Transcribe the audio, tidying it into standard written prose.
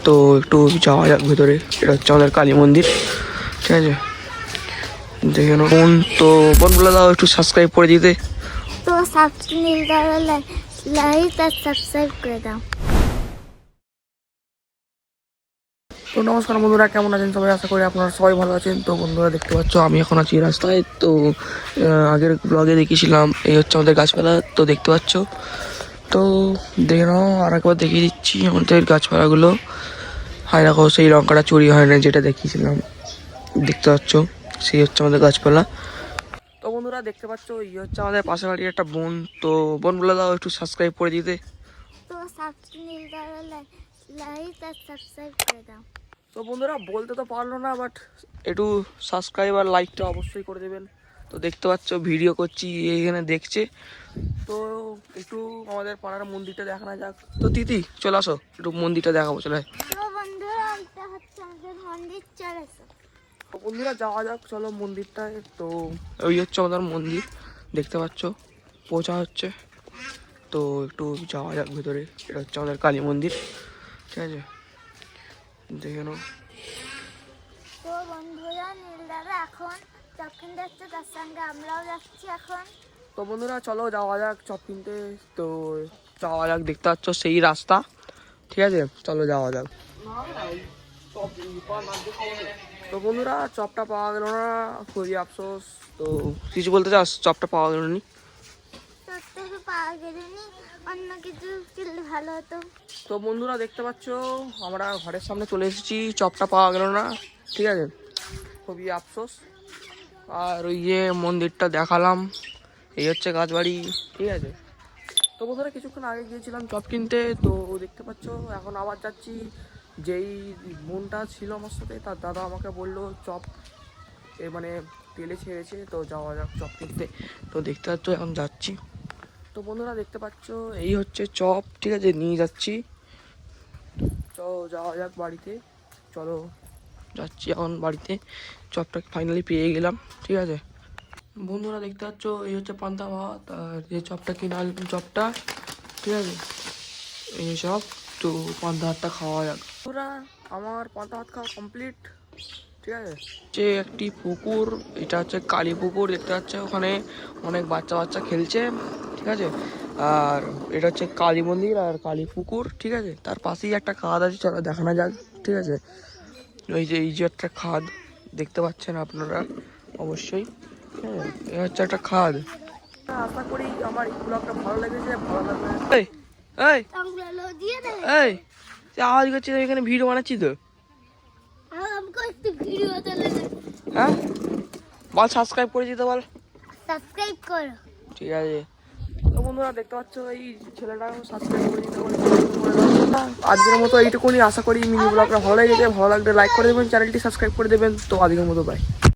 তো একটু যাওয়া যাক ভেতরে। এটা হচ্ছে আমাদের কালী মন্দির, ঠিক আছে। দেখে নাও বোন, তো বোন বলে দাও একটু সাবস্ক্রাইব করে দিতে। তো লাইক আর সাবস্ক্রাইব করে দাও। তো নমস্কার বন্ধুরা, কেমন আছেন সবাই? আশা করি আপনারা সবাই ভালো আছেন। তো বন্ধুরা দেখতে পাচ্ছ আমি এখন আছি রাস্তায়। তো আগের ব্লগে দেখিয়েছিলাম এই হচ্ছে আমাদের গাছপালা, তো দেখতে পাচ্ছ। তো দেখে নাও, আর একবার দেখিয়ে দিচ্ছি আমাদের গাছপালাগুলো। হায় দেখো, সেই লঙ্কাটা চুরি হয় না যেটা দেখিয়েছিলাম, দেখতে পাচ্ছ, সেই হচ্ছে আমাদের গাছপালা। তো বন্ধুরা দেখতে পাচ্ছ এই হচ্ছে আমাদের পাশের বাড়ির একটা বোন। তো বোন বলে দাও একটু সাবস্ক্রাইব করে দিতে। তো লাইক আর সাবস্ক্রাইব করে দাও। তো বন্ধুরা বলতে তো পারলো না, বাট একটু সাবস্ক্রাইব আর লাইকটা অবশ্যই করে দেবেন। তো দেখতে পাচ্ছ ভিডিও করছি, এখানে দেখছে। তো একটু আমাদের পাড়ার মন্দিরটা দেখানো যাক। তো দিদি চলে আসো, একটু মন্দিরটা দেখাবো, চলে আয়। তো বন্ধুরা এটা হচ্ছে আমাদের মন্দির, চলেছে। তো বন্ধুরা যাওয়া যাক, চলো মন্দিরটায়। তো ওই হচ্ছে আমাদের মন্দির, দেখতে পাচ্ছ, পৌঁছা হচ্ছে। তো একটু যাওয়া যাক ভেতরে। এটা হচ্ছে আমাদের কালী মন্দির, ঠিক আছে, দেখে নাও। তো বন্ধুরা নীল দাদা এখন চপ কিনতে যাচ্ছে, তার সঙ্গে আমরাও যাচ্ছি এখন। তো বন্ধুরা চলো যাওয়া যাক চপ কিনতে। তো যাওয়া যাক, দেখতে পাচ্ছ সেই রাস্তা, ঠিক আছে, চলো যাওয়া যাক। তো বন্ধুরা চপটা পাওয়া গেল না, খুবই আফসোস। তো কিছু বলতে চাস? চপটা পাওয়া গেল নি। চপটা তো পাওয়া গেলেনি, অন্য কিছু কিনলে ভালো হতো। তো বন্ধুরা দেখতে পাচ্ছ আমরা ঘরের সামনে চলে এসেছি, চপটা পাওয়া গেল না, ঠিক আছে, খুবই আফসোস। আর ওই যে মন্দিরটা দেখালাম, এই হচ্ছে গাছবাড়ি, ঠিক আছে। তো বন্ধুরা কিছুক্ষণ আগে গিয়েছিলাম চপ কিনতে, তো দেখতে পাচ্ছ এখন আবার যাচ্ছি। যেই বোনটা ছিল আমার সাথে, তার দাদা আমাকে বললো চপ মানে তেলে ছেড়েছে, তো যাওয়া যাক চপ কিনতে। তো দেখতে পাচ্ছ এখন যাচ্ছি। তো বন্ধুরা দেখতে পাচ্ছ এই হচ্ছে চপ, ঠিক আছে, নিয়ে যাচ্ছি। তো যাওয়া যাক বাড়িতে, চলো যাচ্ছি এখন বাড়িতে। চপটা ফাইনালি পেয়ে গেলাম, ঠিক আছে। বন্ধুরা দেখতে পাচ্ছ এই হচ্ছে পান্তা ভাত, আর যে চপটা কিনে আনলাম চপটা, ঠিক আছে, এই সব। তো পান্তা ভাতটা খাওয়া যাক। বন্ধুরা আমার পান্তা ভাত খাওয়া কমপ্লিট, ঠিক আছে। যে একটি পুকুর, এটা হচ্ছে কালী পুকুর, দেখতে পাচ্ছে ওখানে অনেক বাচ্চা বাচ্চা খেলছে, ঠিক আছে। আর এটা হচ্ছে কালী মন্দির আর কালী পুকুর, ঠিক আছে। তার পাশেই একটা খাদ আছে, চলো দেখানো যাক, ঠিক আছে। এই যে একটা খাদ দেখতে পাচ্ছেন আপনারা অবশ্যই, হ্যাঁ, এ হচ্ছে একটা খাদ। আশা করি আমার এই ব্লগটা ভালো লেগেছে, ভালো লাগবে। এই এই আমগুলো দিয়ে দে। এই আওয়াজ করছি, তো এখানে ভিডিও বানাচ্ছি তো। আমাকে একটু ভিডিও তোলে দে। হ্যাঁ বল, সাবস্ক্রাইব করে দিতে বল। সাবস্ক্রাইব করো। ঠিক আছে। তো বন্ধুরা দেখতে পাচ্ছ এই ছেলেটা সাবস্ক্রাইব করে দিতে বলে। আজকের মতো এইটুকুনি, আশা করি মিনি ব্লগটা ভালো লেগেছে। ভালো লাগলে লাইক করে দেবেন, চ্যানেলটি সাবস্ক্রাইব করে দেবেন। তো আজকের মতো বাই।